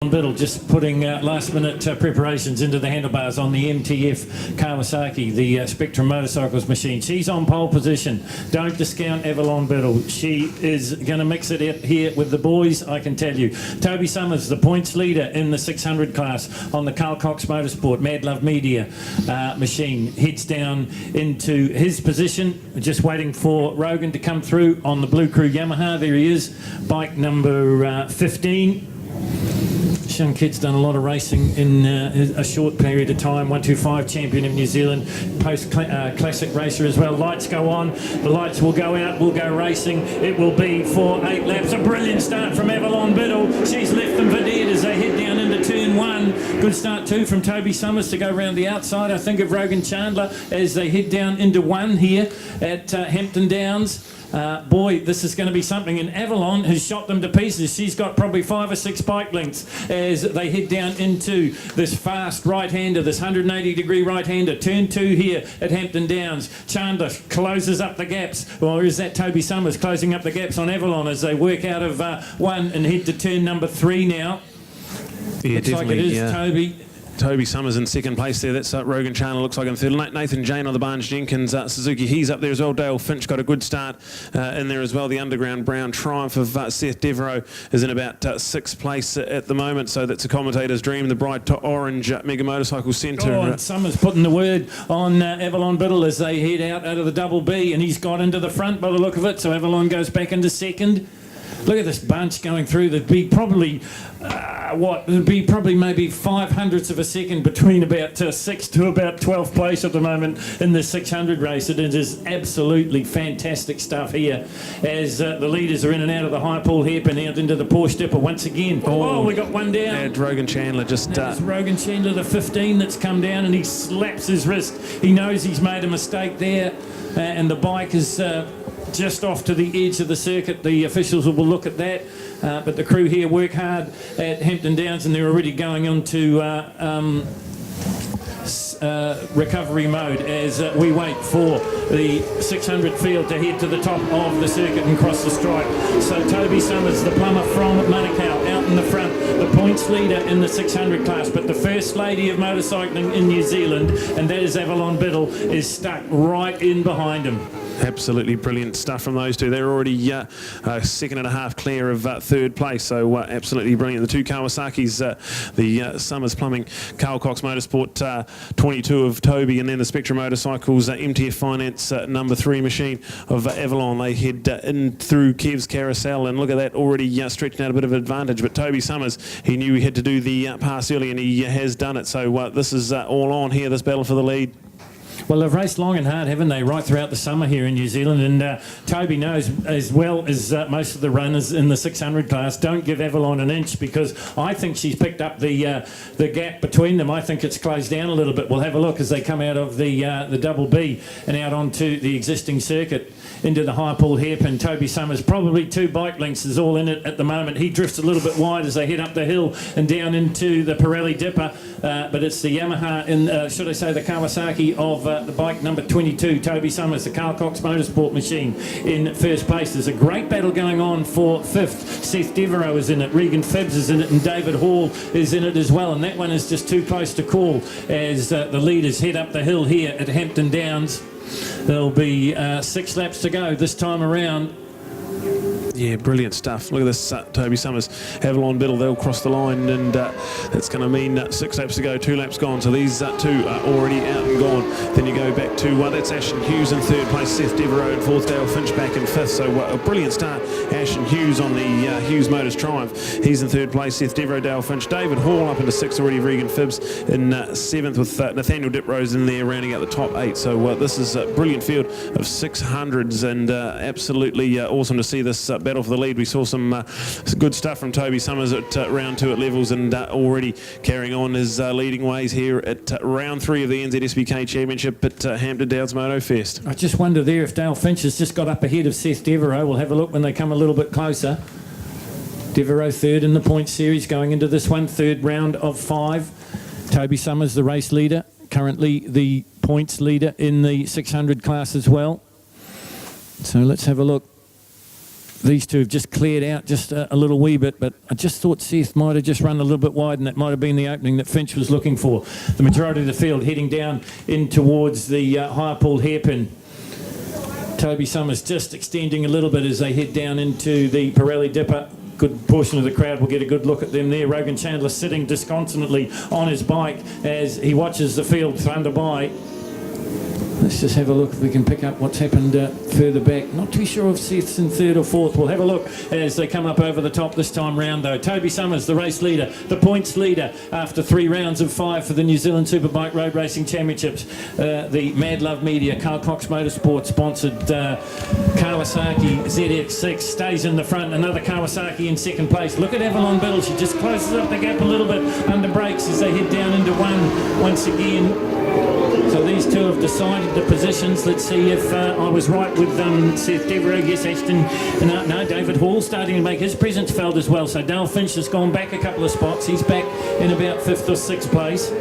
Biddle just putting last-minute preparations into the handlebars on the MTF Kawasaki, the Spectrum Motorcycles machine. She's on pole position. Don't discount Avalon Biddle. She is going to mix it up here with the boys, I can tell you. Toby Summers, the points leader in the 600 class on the Carl Cox Motorsport Mad Love Media machine, heads down into his position, just waiting for Rogan to come through on the Blue Crew Yamaha. There he is, bike number 15. This young kid's done a lot of racing in a short period of time. 125 champion of New Zealand, post-classic racer as well. Lights go on, the lights will go out, we'll go racing. It will be for 8 laps. A brilliant start from Avalon Biddle. She's left them for dead as they head down into turn 1. Good start too from Toby Summers to go round the outside, I think, of Rogan Chandler as they head down into 1 here at Hampton Downs. Boy, this is going to be something, and Avalon has shot them to pieces. She's got probably 5 or 6 bike lengths as they head down into this fast right-hander, this 180-degree right-hander. Turn 2 here at Hampton Downs. Chandler closes up the gaps, or is that Toby Summers closing up the gaps on Avalon as they work out of 1 and head to turn number 3 now? Yeah, looks like it is Toby Summers in second place there. That's Rogan Chandler, looks like in third. Nathan Jane on the Barnes Jenkins Suzuki, he's up there as well. Dale Finch got a good start in there as well. The Underground Brown Triumph of Seth Devereaux is in about 6th place at the moment, so that's a commentator's dream. The Bright Orange Mega Motorcycle Centre. And Summers putting the word on Avalon Biddle as they head out of the double B, and he's got into the front by the look of it, so Avalon goes back into second. Look at this bunch going through. There'd be probably maybe 0.05 of a second between about 6th to about 12th place at the moment in the 600 race. It is absolutely fantastic stuff here as the leaders are in and out of the high pool hairpin out into the Porsche Dipper once again. Oh, we got one down. And Rogan Chandler just... It's Rogan Chandler, the 15 that's come down, and he slaps his wrist. He knows he's made a mistake there, and the bike is... just off to the edge of the circuit. The officials will look at that, but the crew here work hard at Hampton Downs, and they're already going on to recovery mode as we wait for the 600 field to head to the top of the circuit and cross the stripe. So Toby Summers, the plumber from Manukau, out in the front, the points leader in the 600 class, but the first lady of motorcycling in New Zealand, and that is Avalon Biddle, is stuck right in behind him. Absolutely brilliant stuff from those two. They're already 2.5 clear of 3rd place, so absolutely brilliant. The 2 Kawasaki's, the Summers Plumbing Carl Cox Motorsport 22 of Toby, and then the Spectrum Motorcycles MTF Finance number 3 machine of Avalon. They head in through Kev's Carousel, and look at that, already stretching out a bit of advantage. But Toby Summers, he knew he had to do the pass early, and he has done it. So this is all on here, this battle for the lead. Well, they've raced long and hard, haven't they, right throughout the summer here in New Zealand, and Toby knows, as well as most of the runners in the 600 class, don't give Avalon an inch, because I think she's picked up the gap between them. I think it's closed down a little bit. We'll have a look as they come out of the double B and out onto the existing circuit into the high pool hairpin. Toby Summers, probably 2 bike lengths is all in it at the moment. He drifts a little bit wide as they head up the hill and down into the Pirelli Dipper, but it's the Yamaha, should I say the Kawasaki of the bike number 22, Toby Summers, the Carl Cox Motorsport machine in 1st place. There's a great battle going on for 5th. Seth Devereaux is in it, Regan Phibbs is in it, and David Hall is in it as well, and that one is just too close to call as the leaders head up the hill here at Hampton Downs. There'll be 6 laps to go this time around. Yeah, brilliant stuff. Look at this, Toby Summers, Avalon Biddle, they'll cross the line, and that's going to mean 6 laps to go, 2 laps gone. So these 2 are already out and gone. Then you go back to, that's Ashton Hughes in 3rd place, Seth Devereaux in 4th, Dale Finch back in 5th. So a brilliant start. Ashton Hughes on the Hughes Motors Triumph. He's in 3rd place, Seth Devereaux, Dale Finch. David Hall up into 6th already, Regan Phibbs in 7th, with Nathaniel Diprose in there rounding out the top 8. So this is a brilliant field of 600s, and absolutely awesome to see this battle for the lead. We saw some good stuff from Toby Summers at round 2 at levels, and already carrying on his leading ways here at round 3 of the NZSBK Championship at Hampton Downs Moto Fest. I just wonder there if Dale Finch has just got up ahead of Seth Devereaux. We'll have a look when they come a little bit closer. Devereaux 3rd in the points series going into this one, 3rd round of 5. Toby Summers, the race leader, currently the points leader in the 600 class as well. So let's have a look. these two have just cleared out just a little wee bit, but I just thought Seth might have just run a little bit wide, and that might have been the opening that Finch was looking for. The majority of the field heading down in towards the higher pool hairpin. Toby Summers just extending a little bit as they head down into the Pirelli Dipper. Good portion of the crowd will get a good look at them there. Rogan Chandler sitting disconsolately on his bike as he watches the field thunder by. Let's just have a look if we can pick up what's happened further back. Not too sure if Seth's in third or fourth. We'll have a look as they come up over the top this time round though. Toby Summers, the race leader, the points leader after 3 rounds of 5 for the New Zealand Superbike Road Racing Championships. The Mad Love Media, Carl Cox Motorsport sponsored Kawasaki ZX6 stays in the front. Another Kawasaki in second place. Look at Avalon Biddle. She just closes up the gap a little bit under brakes as they head down into one once again. So these two have decided the positions. Let's see if I was right with Seth Devereux. Yes, Ashton. No, David Hall starting to make his presence felt as well. So Dale Finch has gone back a couple of spots. He's back in about 5th or 6th place.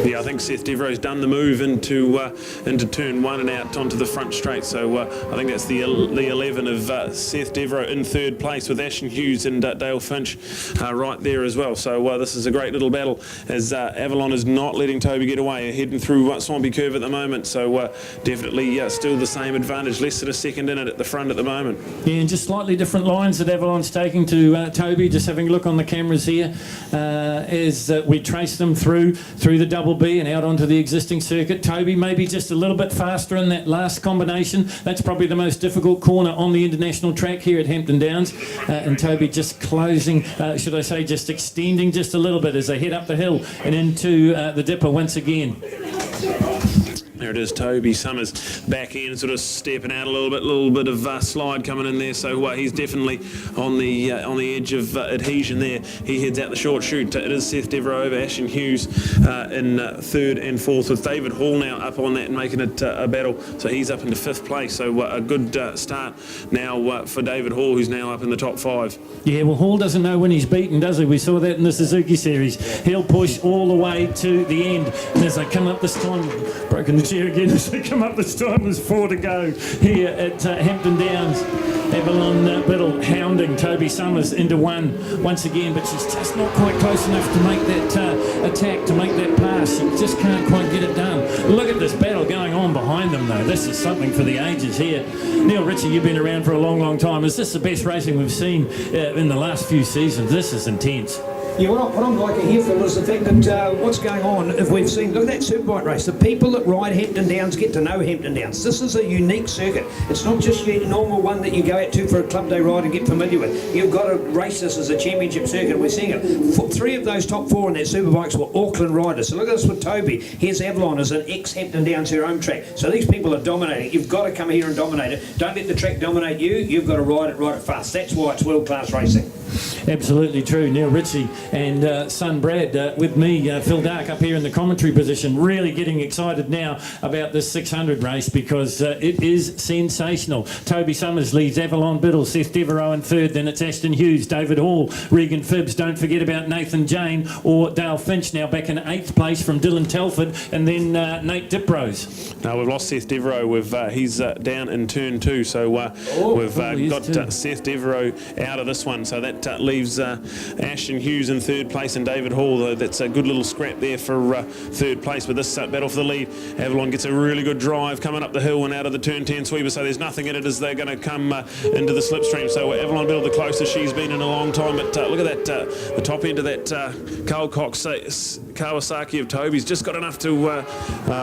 Yeah, I think Seth Devereux's done the move into turn 1 and out onto the front straight. So I think that's the 11 of Seth Devereux in 3rd place with Ashton Hughes and Dale Finch right there as well. So this is a great little battle as Avalon is not letting Toby get away. Heading through Swampy Curve at the moment, so definitely still the same advantage, less than a second in it at the front at the moment. Yeah, and just slightly different lines that Avalon's taking to Toby. Just having a look on the cameras here as we trace them through the Double B and out onto the existing circuit. Toby maybe just a little bit faster in that last combination. That's probably the most difficult corner on the international track here at Hampton Downs, and Toby just closing, should I say, just extending just a little bit as they head up the hill and into the Dipper once again. There it is, Toby Summers back in, sort of stepping out a little bit of slide coming in there. So he's definitely on the edge of adhesion there. He heads out the short chute. It is Seth Devereux over Ashton Hughes in 3rd and 4th, with David Hall now up on that and making it a battle. So he's up into 5th place. So a good start now for David Hall, who's now up in the top 5. Yeah, well, Hall doesn't know when he's beaten, does he? We saw that in the Suzuki Series. He'll push all the way to the end. And as they come up this time, broken the chair again as they come up this time. There's 4 to go here at Hampton Downs. Avalon Biddle hounding Toby Summers into 1 once again, but she's just not quite close enough to make that attack, to make that pass. She just can't quite get it done. Look at this battle going on behind them though. This is something for the ages here. Neil Ritchie, you've been around for a long, long time. Is this the best racing we've seen in the last few seasons? This is intense. Yeah, what I'm liking here, Phil, is the fact that what's going on, if we've seen, look at that Superbike race, the people that ride Hampton Downs get to know Hampton Downs. This is a unique circuit. It's not just your normal one that you go out to for a club day ride and get familiar with. You've got to race this as a championship circuit. We're seeing it. 3 of those top 4 in that Superbikes were Auckland riders. So look at this with Toby. Here's Avalon as an ex-Hampton Downs, her home track. So these people are dominating. You've got to come here and dominate it. Don't let the track dominate you. You've got to ride it fast. That's why it's world-class racing. Absolutely true. Neil Ritchie and son Brad with me, Phil Dark, up here in the commentary position, really getting excited now about this 600 race because it is sensational. Toby Summers leads Avalon Biddle, Seth Devereux in 3rd, then it's Ashton Hughes, David Hall, Regan Phibbs, don't forget about Nathan Jane or Dale Finch now back in 8th place from Dylan Telford, and then Nate Diprose. No, we've lost Seth Devereux. He's down in turn 2, so we've got Seth Devereux out of this one, so that leaves Ashton Hughes in 3rd place and David Hall. That's a good little scrap there for 3rd place with this battle for the lead. Avalon gets a really good drive coming up the hill and out of the turn 10 sweeper, so there's nothing in it as they're going to come into the slipstream. So Avalon Biddle the closest she's been in a long time, but look at that, the top end of that Carl Cox Kawasaki of Toby's just got enough to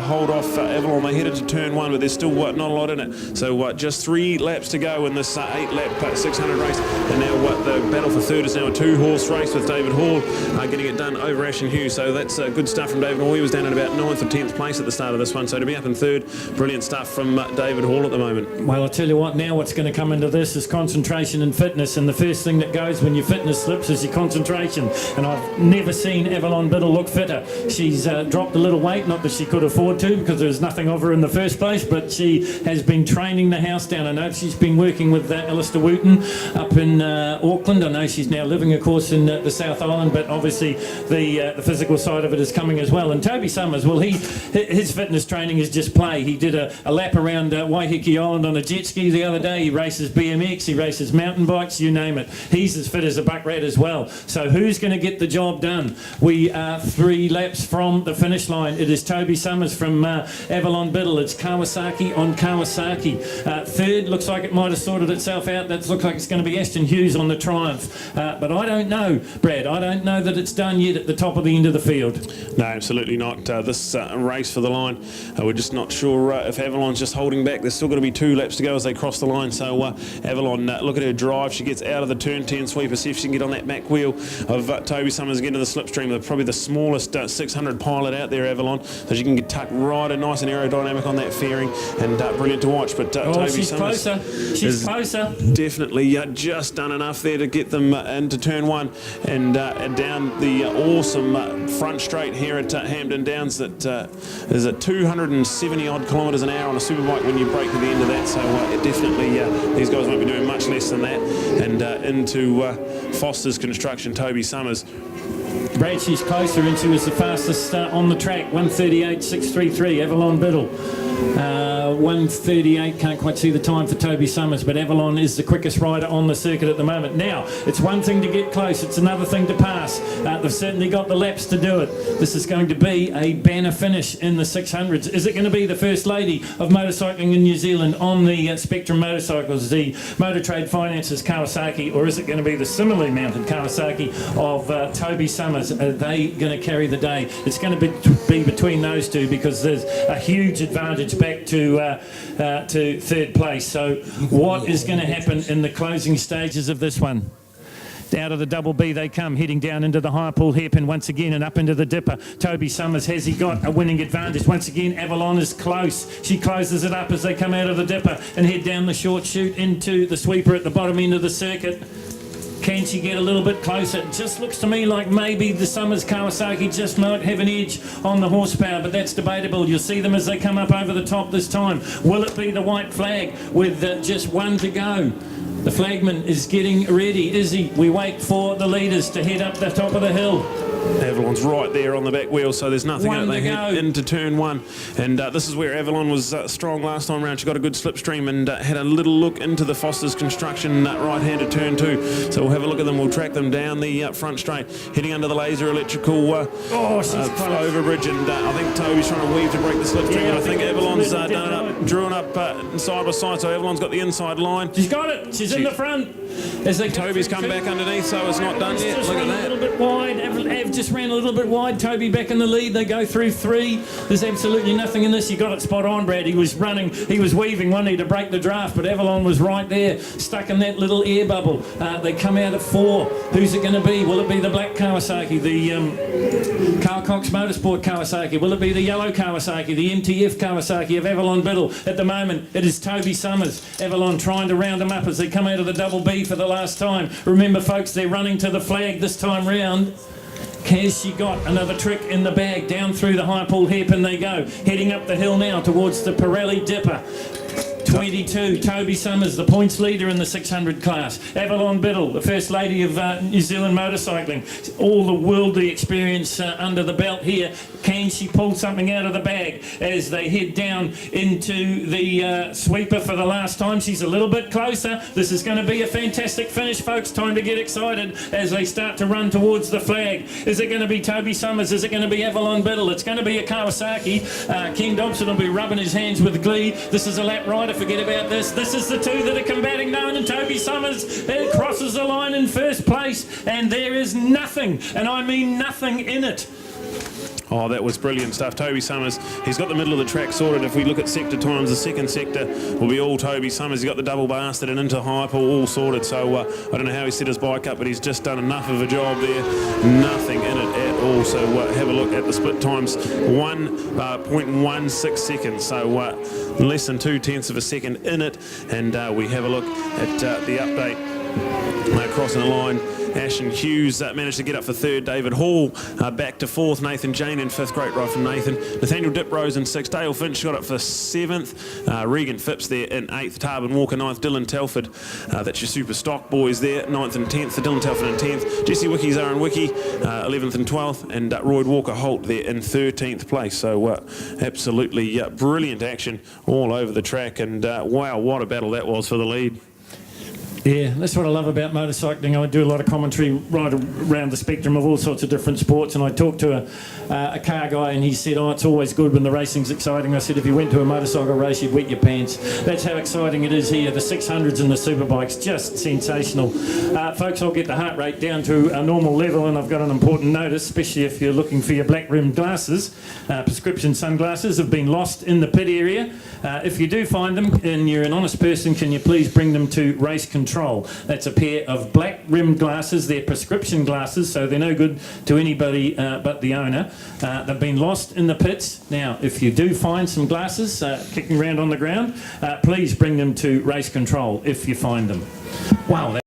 hold off Avalon. They headed to turn 1, but there's still not a lot in it. So just 3 laps to go in this 8-lap 600 race, and now the battle for 3rd is now a 2-horse race with David Hall getting it done over Ashton Hughes. So that's good stuff from David Hall. He was down at about 9th or 10th place at the start of this one, so to be up in 3rd, brilliant stuff from David Hall at the moment. Well, I'll tell you what, now what's going to come into this is concentration and fitness, and the first thing that goes when your fitness slips is your concentration, and I've never seen Avalon Biddle look fitter. She's dropped a little weight, not that she could afford to because there was nothing of her in the first place, but she has been training the house down. I know she's been working with Alistair Wooten up in Auckland, I know she's now living, of course, in the South Island, but obviously the physical side of it is coming as well. And Toby Summers, well, his fitness training is just play. He did a lap around Waiheke Island on a jet ski the other day. He races BMX, he races mountain bikes, you name it. He's as fit as a buck rat as well. So who's going to get the job done? We are 3 laps from the finish line. It is Toby Summers from Avalon Biddle. It's Kawasaki on Kawasaki. Third, looks like it might have sorted itself out. That looks like it's going to be Ashton Hughes on the Triumph. But I don't know, Brad. I don't know that it's done yet at the top of the end of the field. No, absolutely not. This race for the line, we're just not sure if Avalon's just holding back. There's still going to be 2 laps to go as they cross the line. So Avalon, look at her drive. She gets out of the turn 10 sweeper. See if she can get on that back wheel of Toby Summers again to the slipstream. They're probably the smallest 600 pilot out there, Avalon. So she can get tucked right and nice and aerodynamic on that fairing, and brilliant to watch. But Toby she's Summers closer. She's closer. Definitely just done enough there to get them into turn 1 and down the awesome front straight here at Hampton Downs. That is at 270 odd kilometres an hour on a superbike when you break to the end of that. So definitely these guys won't be doing much less than that. And into Foster's Construction, Toby Summers. Brad, she's closer, and she was the fastest on the track, 1:38.633, Avalon Biddle. 1:38, can't quite see the time for Toby Summers, but Avalon is the quickest rider on the circuit at the moment. Now, it's one thing to get close, it's another thing to pass. They've certainly got the laps to do it. This is going to be a banner finish in the 600s. Is it going to be the First Lady of motorcycling in New Zealand on the Spectrum motorcycles, the Motor Trade Finance's Kawasaki, or is it going to be the similarly mounted Kawasaki of Toby Summers? Are they going to carry the day? It's going to be between those two, because there's a huge advantage back to third place. So what is going to happen in the closing stages of this one? Out of the double B they come, heading down into the high pool hairpin once again and up into the dipper. Toby Summers, has he got a winning advantage? Once again, Avalon is close. She closes it up as they come out of the dipper and head down the short chute into the sweeper at the bottom end of the circuit. Can she get a little bit closer? It just looks to me like maybe the Summers Kawasaki just might have an edge on the horsepower, but that's debatable. You'll see them as they come up over the top this time. Will it be the white flag with just one to go? The flagman is getting ready, is he? We wait for the leaders to head up the top of the hill. Avalon's right there on the back wheel, so there's nothing in it. They head into turn 1, and this is where Avalon was strong last time round. She got a good slipstream and had a little look into the Foster's Construction right-handed turn 2. So we'll have a look at them. We'll track them down the front straight, heading under the laser electrical overbridge, and I think Toby's trying to weave to break the slipstream, and I think Avalon's done it up, drawn up side by side, so Avalon's got the inside line. She's got it. She's in the front. As they Toby's come back underneath, so it's not done yet. Look at that. A little bit wide. Av just ran a little bit wide. Toby back in the lead. They go through 3. There's absolutely nothing in this. You got it spot on, Brad. He was running. He was weaving, wasn't he, to break the draft, but Avalon was right there, stuck in that little air bubble. They come out at 4. Who's it going to be? Will it be the black Kawasaki, the Carl Cox Motorsport Kawasaki? Will it be the yellow Kawasaki, the MTF Kawasaki of Avalon Biddle? At the moment, it is Toby Summers. Avalon trying to round them up as they come out of the double B for the last time. Remember, folks, they're running to the flag this time round. Has she got another trick in the bag? Down through the high pool hairpin they go, heading up the hill now towards the Pirelli Dipper. 22, Toby Summers, the points leader in the 600 class. Avalon Biddle, the First Lady of New Zealand motorcycling. All the worldly experience under the belt here. Can she pull something out of the bag as they head down into the sweeper for the last time? She's a little bit closer. This is going to be a fantastic finish, folks. Time to get excited as they start to run towards the flag. Is it going to be Toby Summers? Is it going to be Avalon Biddle? It's going to be a Kawasaki. Ken Dobson will be rubbing his hands with glee. This is a lap rider. Forget about this. This is the 2 that are combating now, and Toby Summers crosses the line in first place, and there is nothing, and I mean nothing in it. Oh, that was brilliant stuff. Toby Summers, he's got the middle of the track sorted. If we look at sector times, the second sector will be all Toby Summers. He's got the double bastard and into high pool all sorted. So I don't know how he set his bike up, but he's just done enough of a job there. Nothing in it at all. So have a look at the split times. 1.16 seconds. So less than 0.2 of a second in it. And we have a look at the update Crossing the line, Ashton Hughes managed to get up for third. David Hall back to fourth. Nathan Jane in fifth. Great ride from Nathan. Nathaniel Diprose in sixth. Dale Finch got up for seventh. Regan Phipps there in eighth. Tarbin Walker ninth. Dylan Telford, that's your super stock boys there, ninth and 10th. Dylan Telford in 10th. Jesse Wicky's Aaron Wicky 11th and 12th. And Royd Walker Holt there in 13th place. So absolutely brilliant action all over the track. And wow, what a battle that was for the lead. Yeah, that's what I love about motorcycling. I do a lot of commentary right around the spectrum of all sorts of different sports, and I talked to a car guy and he said, oh, it's always good when the racing's exciting. I said, if you went to a motorcycle race, you'd wet your pants. That's how exciting it is here. The 600s and the superbikes, just sensational. Folks, I'll get the heart rate down to a normal level, and I've got an important notice, especially if you're looking for your black-rimmed glasses. Prescription sunglasses have been lost in the pit area. If you do find them and you're an honest person, can you please bring them to Race Control? That's a pair of black rimmed glasses. They're prescription glasses, so they're no good to anybody but the owner. They've been lost in the pits. Now, if you do find some glasses kicking around on the ground, please bring them to Race Control if you find them. Wow.